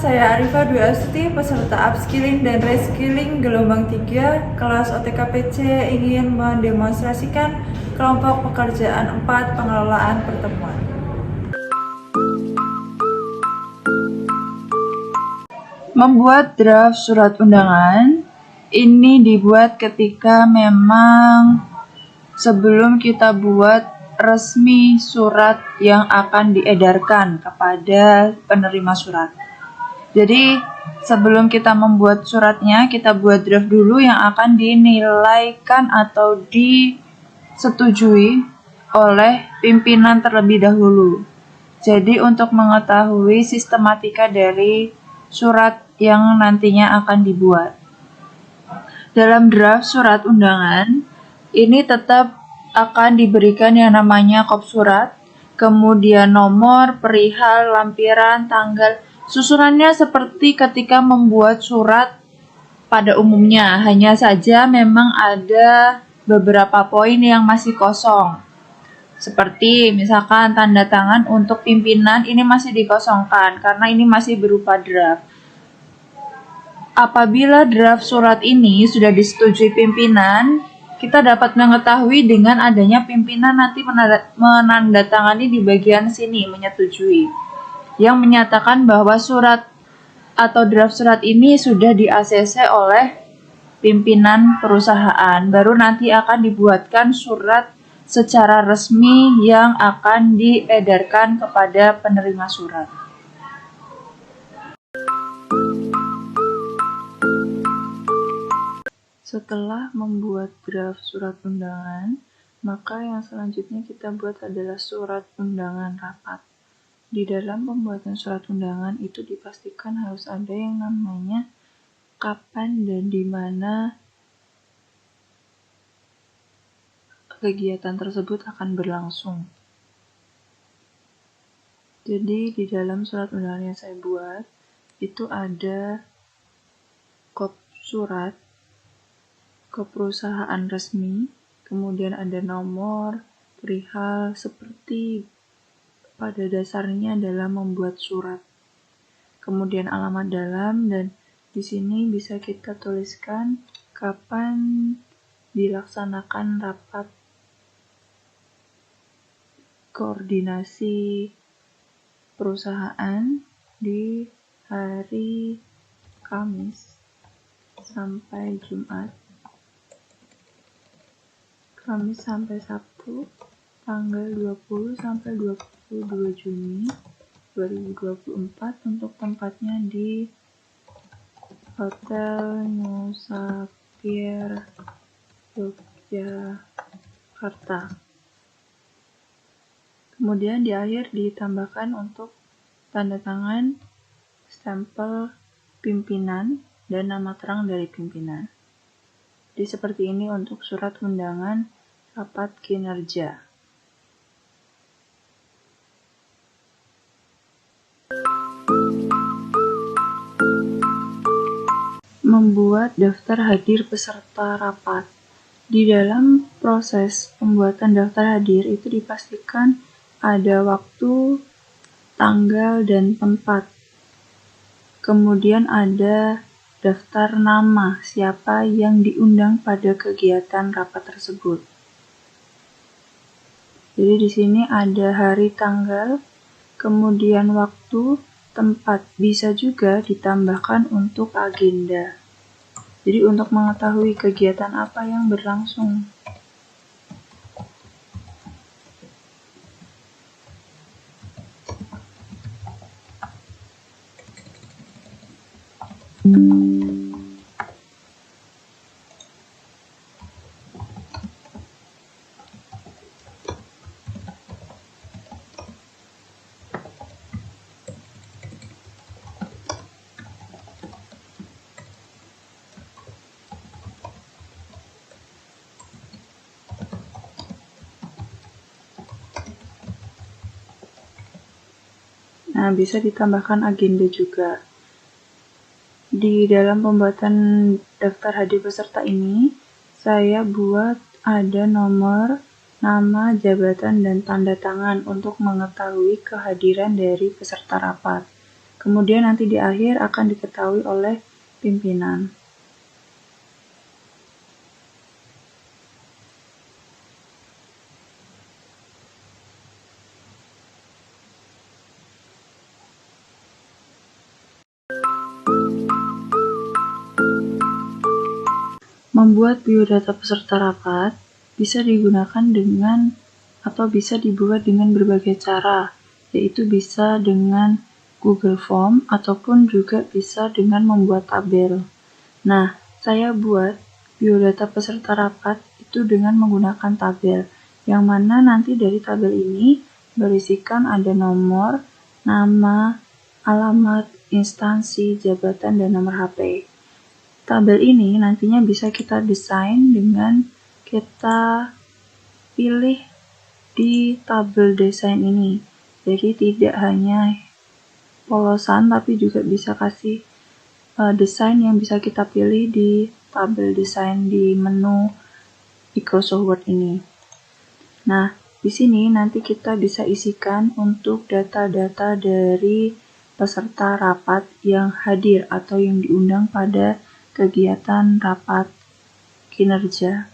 saya Arifah Dwi Astuti, peserta Upskilling dan Reskilling gelombang 3 kelas OTKPC ingin mendemonstrasikan kelompok pekerjaan 4 pengelolaan pertemuan. Membuat draft surat undangan ini dibuat ketika memang sebelum kita buat resmi surat yang akan diedarkan kepada penerima surat. Jadi sebelum kita membuat suratnya, kita buat draft dulu yang akan dinilaikan atau disetujui oleh pimpinan terlebih dahulu. Jadi untuk mengetahui sistematika dari surat yang nantinya akan dibuat. Dalam draft surat undangan, ini tetap akan diberikan yang namanya kop surat, kemudian nomor, perihal, lampiran, tanggal. Susunannya seperti ketika membuat surat pada umumnya, hanya saja memang ada beberapa poin yang masih kosong. Seperti misalkan tanda tangan untuk pimpinan ini masih dikosongkan karena ini masih berupa draft. Apabila draft surat ini sudah disetujui pimpinan, kita dapat mengetahui dengan adanya pimpinan nanti menandatangani di bagian sini menyetujui, yang menyatakan bahwa surat atau draft surat ini sudah di-ACC oleh pimpinan perusahaan. Baru nanti akan dibuatkan surat secara resmi yang akan diedarkan kepada penerima surat. Setelah membuat draft surat undangan, maka yang selanjutnya kita buat adalah surat undangan rapat. Di dalam pembuatan surat undangan itu dipastikan harus ada yang namanya kapan dan di mana kegiatan tersebut akan berlangsung. Jadi di dalam surat undangan yang saya buat itu ada kop surat, kop perusahaan resmi, kemudian ada nomor, perihal seperti pada dasarnya dalam membuat surat. Kemudian alamat dalam, dan di sini bisa kita tuliskan kapan dilaksanakan rapat koordinasi perusahaan di hari Kamis sampai Jumat, Kamis sampai Sabtu, tanggal 20 sampai 22 Juni 2024 untuk tempatnya di Hotel Nusapir, Yogyakarta. Kemudian di akhir ditambahkan untuk tanda tangan, stempel pimpinan, dan nama terang dari pimpinan. Jadi seperti ini untuk surat undangan rapat kinerja. Membuat daftar hadir peserta rapat. Di dalam proses pembuatan daftar hadir itu dipastikan ada waktu, tanggal, dan tempat. Kemudian ada daftar nama siapa yang diundang pada kegiatan rapat tersebut. Jadi di sini ada hari, tanggal, kemudian waktu, tempat. Bisa juga ditambahkan untuk agenda. Jadi untuk mengetahui kegiatan apa yang berlangsung. Nah, bisa ditambahkan agenda juga. Di dalam pembuatan daftar hadir peserta ini, saya buat ada nomor, nama, jabatan, dan tanda tangan untuk mengetahui kehadiran dari peserta rapat. Kemudian nanti di akhir akan diketahui oleh pimpinan. Membuat biodata peserta rapat bisa digunakan dengan atau bisa dibuat dengan berbagai cara, yaitu bisa dengan Google Form ataupun juga bisa dengan membuat tabel. Nah, saya buat biodata peserta rapat itu dengan menggunakan tabel, yang mana nanti dari tabel ini berisikan ada nomor, nama, alamat, instansi, jabatan, dan nomor HP. Tabel ini nantinya bisa kita desain dengan kita pilih di tabel desain ini. Jadi tidak hanya polosan tapi juga bisa kasih desain yang bisa kita pilih di tabel desain di menu Microsoft Word ini. Nah, di sini nanti kita bisa isikan untuk data-data dari peserta rapat yang hadir atau yang diundang pada kegiatan rapat kinerja.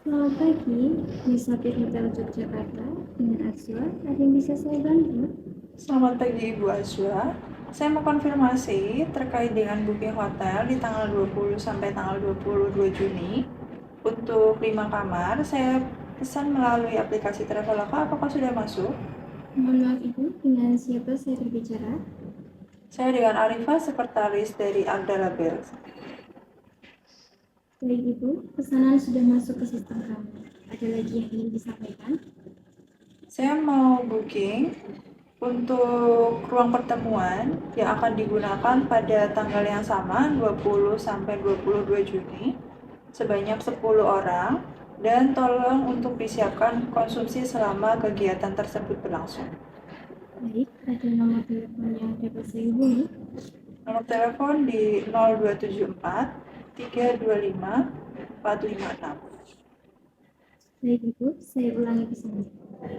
Selamat pagi, di Sapir Hotel Yogyakarta dengan Azwa. Ada yang bisa saya bantu? Selamat pagi Ibu Azwa. Saya mau konfirmasi terkait dengan booking hotel di tanggal 20 sampai tanggal 22 Juni. Untuk 5 kamar, saya pesan melalui aplikasi Traveloka. Apakah sudah masuk? Mohon maaf Ibu, dengan siapa saya berbicara? Saya dengan Arifa, sekretaris dari Agda Label. Baik Ibu, pesanan sudah masuk ke sistem kami. Ada lagi yang ingin disampaikan? Saya mau booking untuk ruang pertemuan yang akan digunakan pada tanggal yang sama 20 sampai 22 Juni sebanyak 10 orang dan tolong untuk disiapkan konsumsi selama kegiatan tersebut berlangsung. Baik, ada nomor telepon yang dapat saya hubungi? Nomor telepon di 0274 325 456. Baik Ibu, saya ulangi pesannya.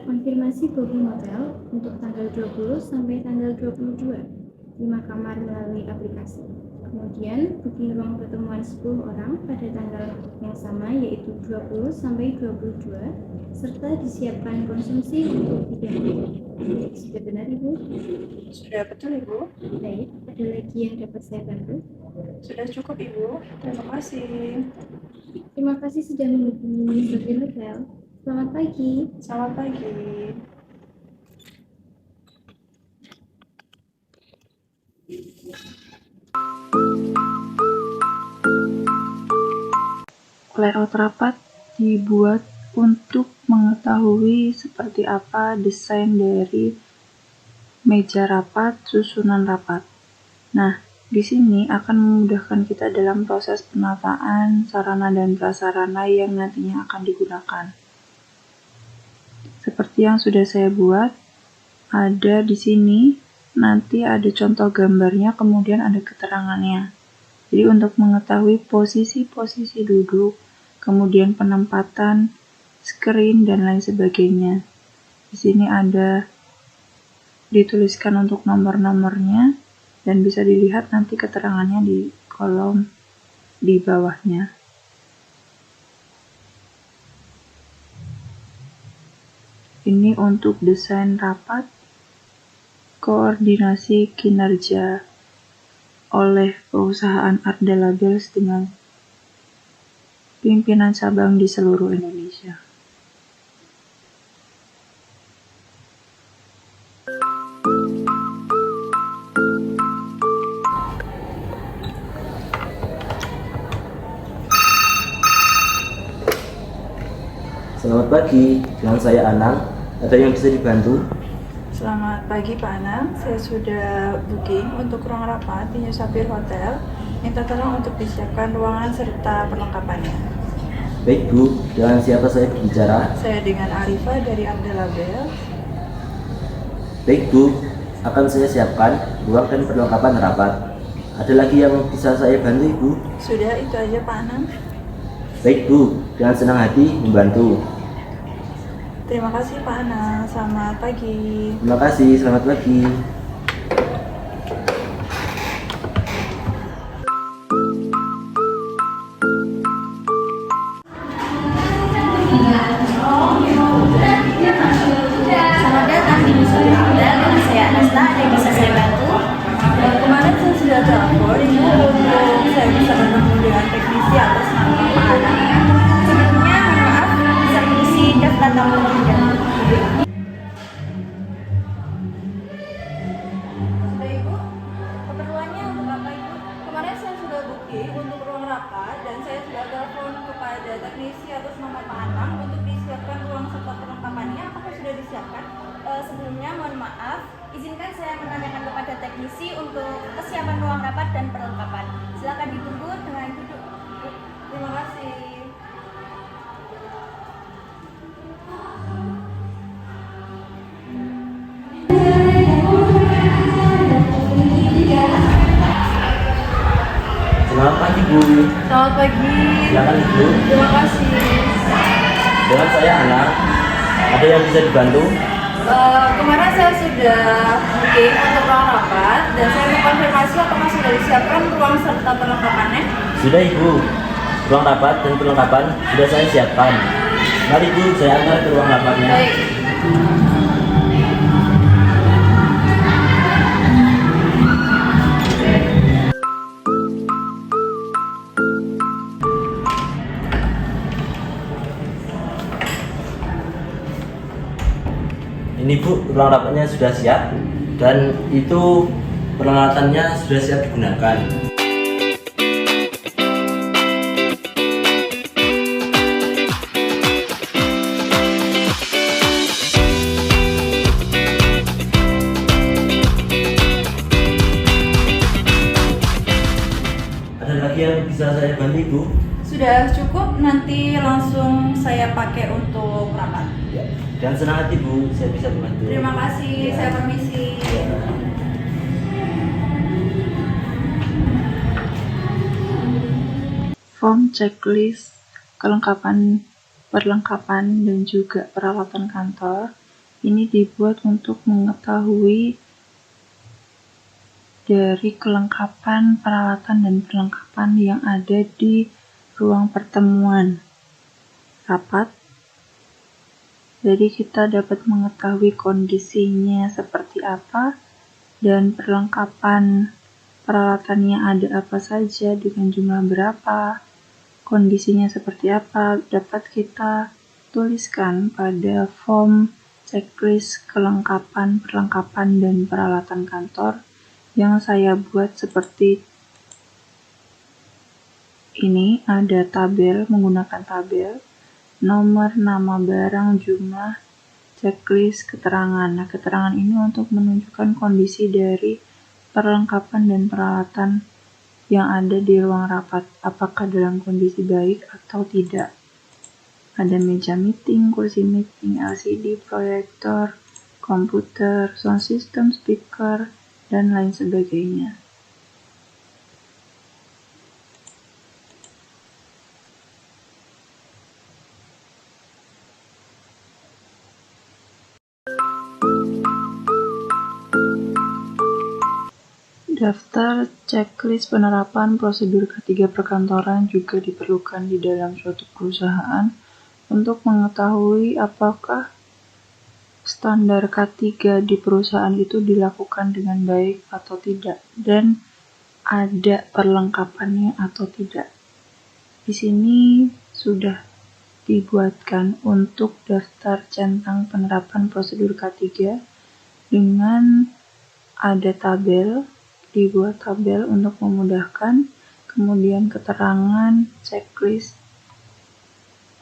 Konfirmasi booking hotel untuk tanggal 20 sampai tanggal 22, 5 kamar melalui aplikasi. Kemudian booking ruang pertemuan 10 orang pada tanggal yang sama yaitu 20 sampai 22, serta disiapkan konsumsi untuk 3 hari. Sudah benar Ibu? Sudah betul Ibu? Baik, ada lagi yang dapat saya bantu? Sudah cukup Ibu. Terima kasih. Terima kasih sudah menghubungi Sapir Hotel. Selamat pagi. Selamat pagi. Layout rapat dibuat untuk mengetahui seperti apa desain dari meja rapat, susunan rapat. Nah, di sini akan memudahkan kita dalam proses penataan sarana dan prasarana yang nantinya akan digunakan. Seperti yang sudah saya buat, ada di sini, nanti ada contoh gambarnya, kemudian ada keterangannya. Jadi untuk mengetahui posisi-posisi duduk, kemudian penempatan screen dan lain sebagainya. Di sini ada dituliskan untuk nomor-nomornya dan bisa dilihat nanti keterangannya di kolom di bawahnya. Ini untuk desain rapat koordinasi kinerja oleh perusahaan Agda Labels dengan pimpinan cabang di seluruh Indonesia. Selamat pagi, dengan saya Anang. Ada yang bisa dibantu? Selamat pagi Pak Anang, saya sudah booking untuk ruang rapat di New Sapphire Hotel. Minta tolong untuk disiapkan ruangan serta perlengkapannya. Baik Bu, dengan siapa saya berbicara? Saya dengan Arifa dari Abdelabel. Baik Bu, akan saya siapkan ruang dan perlengkapan rapat. Ada lagi yang bisa saya bantu Ibu? Sudah, itu aja Pak Anang. Baik Bu, dengan senang hati membantu. Terima kasih Pak Anang, selamat pagi. Terima kasih, selamat pagi. Selamat datang di Nusa Hotel dengan saya Anasta. Ada yang bisa saya bantu? Kemarin saya sudah telepon untuk saya bisa bertemu dengan teknisi atas nama Pak Anang. Sebelumnya, mohon maaf, bisa mengisi daftar tamu terlebih dahulu. Sudah Ibu? Keperluannya untuk apa, Ibu? Kemarin saya sudah booking untuk ruang rapat dan saya sudah telepon kepada teknisi atas nama Pak Anang untuk disiapkan ruang serta perlengkapannya. Apakah sudah disiapkan? Sebelumnya, mohon maaf, izinkan saya menanyakan kepada teknisi untuk kesiapan ruang rapat dan perlengkapan. Silakan ditunggu dengan duduk. Terima kasih. Selamat pagi Bu, Selamat pagi. silakan Ibu. Terima kasih. Dengan saya Anak, ada yang bisa dibantu? Kemarin saya sudah booking untuk ruang rapat dan saya mau konfirmasi apakah sudah disiapkan ruang serta perlengkapannya. Sudah Ibu, ruang rapat dan perlengkapan sudah saya siapkan. Mari Bu, saya antar ke ruang rapatnya. Baik. Ini Bu, ruang rapatnya sudah siap dan itu peralatannya sudah siap digunakan. Ada lagi yang bisa saya bantu Ibu? Sudah cukup, nanti langsung saya pakai untuk rapat. Ya. Dan senang hati Bu, saya bisa membantu. Terima kasih, Ya. saya permisi. Form checklist kelengkapan perlengkapan dan juga peralatan kantor ini dibuat untuk mengetahui dari kelengkapan peralatan dan perlengkapan yang ada di ruang pertemuan rapat. Jadi kita dapat mengetahui kondisinya seperti apa dan perlengkapan peralatannya ada apa saja dengan jumlah berapa, kondisinya seperti apa, dapat kita tuliskan pada form checklist kelengkapan perlengkapan dan peralatan kantor yang saya buat seperti ini. Ada tabel, menggunakan tabel, nomor, nama barang, jumlah, checklist, keterangan. Nah, keterangan ini untuk menunjukkan kondisi dari perlengkapan dan peralatan yang ada di ruang rapat, apakah dalam kondisi baik atau tidak. Ada meja meeting, kursi meeting, LCD, proyektor, komputer, sound system, speaker, dan lain sebagainya. Daftar checklist penerapan prosedur K3 perkantoran juga diperlukan di dalam suatu perusahaan untuk mengetahui apakah standar K3 di perusahaan itu dilakukan dengan baik atau tidak dan ada perlengkapannya atau tidak. Di sini sudah dibuatkan untuk daftar centang penerapan prosedur K3 dengan ada tabel. Dibuat tabel untuk memudahkan, kemudian keterangan, checklist.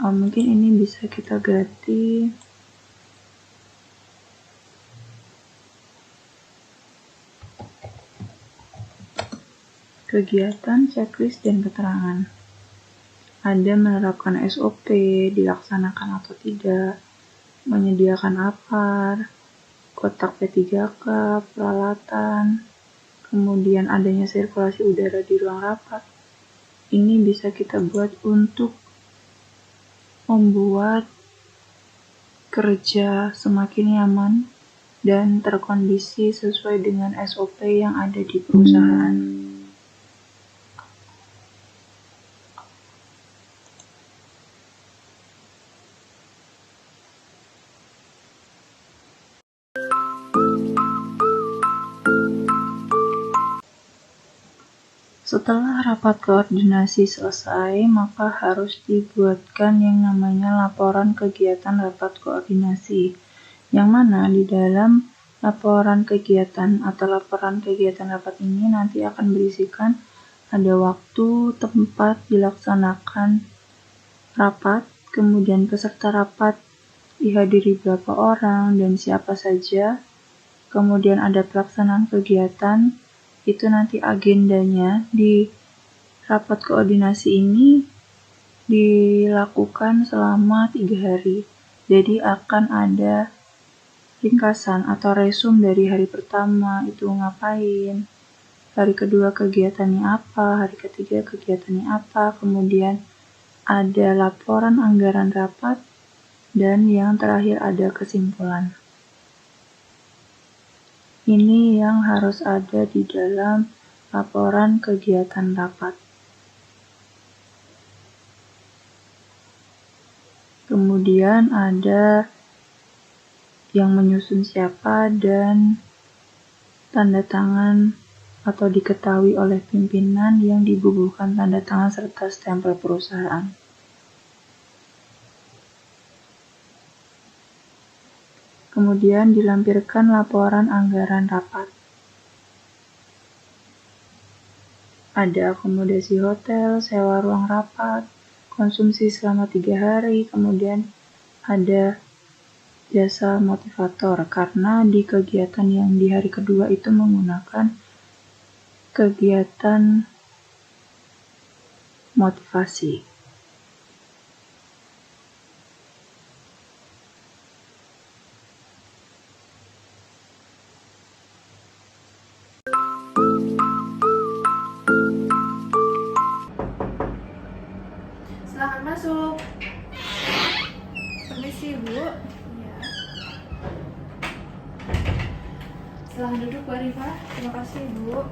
Mungkin ini bisa kita ganti kegiatan, checklist, dan keterangan. Ada menerapkan SOP, dilaksanakan atau tidak, menyediakan APAR, kotak P3K, peralatan, kemudian adanya sirkulasi udara di ruang rapat. Ini bisa kita buat untuk membuat kerja semakin nyaman dan terkondisi sesuai dengan SOP yang ada di perusahaan. Setelah rapat koordinasi selesai, maka harus dibuatkan yang namanya laporan kegiatan rapat koordinasi, yang mana di dalam laporan kegiatan atau laporan kegiatan rapat ini nanti akan berisikan ada waktu, tempat dilaksanakan rapat, kemudian peserta rapat dihadiri berapa orang dan siapa saja, kemudian ada pelaksanaan kegiatan. Itu nanti agendanya di rapat koordinasi ini dilakukan selama 3 hari. Jadi akan ada ringkasan atau resume dari hari pertama itu ngapain, hari kedua kegiatannya apa, hari ketiga kegiatannya apa, kemudian ada laporan anggaran rapat, dan yang terakhir ada kesimpulan. Ini yang harus ada di dalam laporan kegiatan rapat. Kemudian ada yang menyusun siapa dan tanda tangan atau diketahui oleh pimpinan yang dibubuhkan tanda tangan serta stempel perusahaan. Kemudian dilampirkan laporan anggaran rapat. Ada akomodasi hotel, sewa ruang rapat, konsumsi selama 3 hari, kemudian ada jasa motivator, karena di kegiatan yang di hari kedua itu menggunakan kegiatan motivasi. Silahkan masuk. Permisi, Bu. Ya, Silahkan duduk, Bu Arifah. Terima kasih, Bu.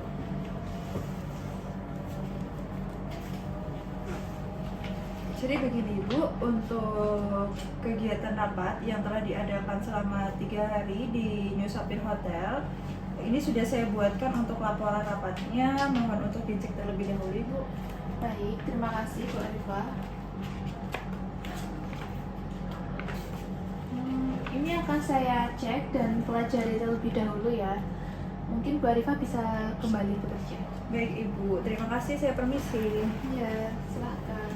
Jadi begini, Bu, untuk kegiatan rapat yang telah diadakan selama 3 hari di New Sapin Hotel, ini sudah saya buatkan untuk laporan rapatnya. Mohon untuk dicek terlebih dahulu, Bu. baik. Terima kasih, Bu Arifah. Ini akan saya cek dan pelajari terlebih dahulu ya. Mungkin Bu Arifah bisa kembali bekerja. Baik, Ibu. Terima kasih. Saya permisi. Ya, silahkan.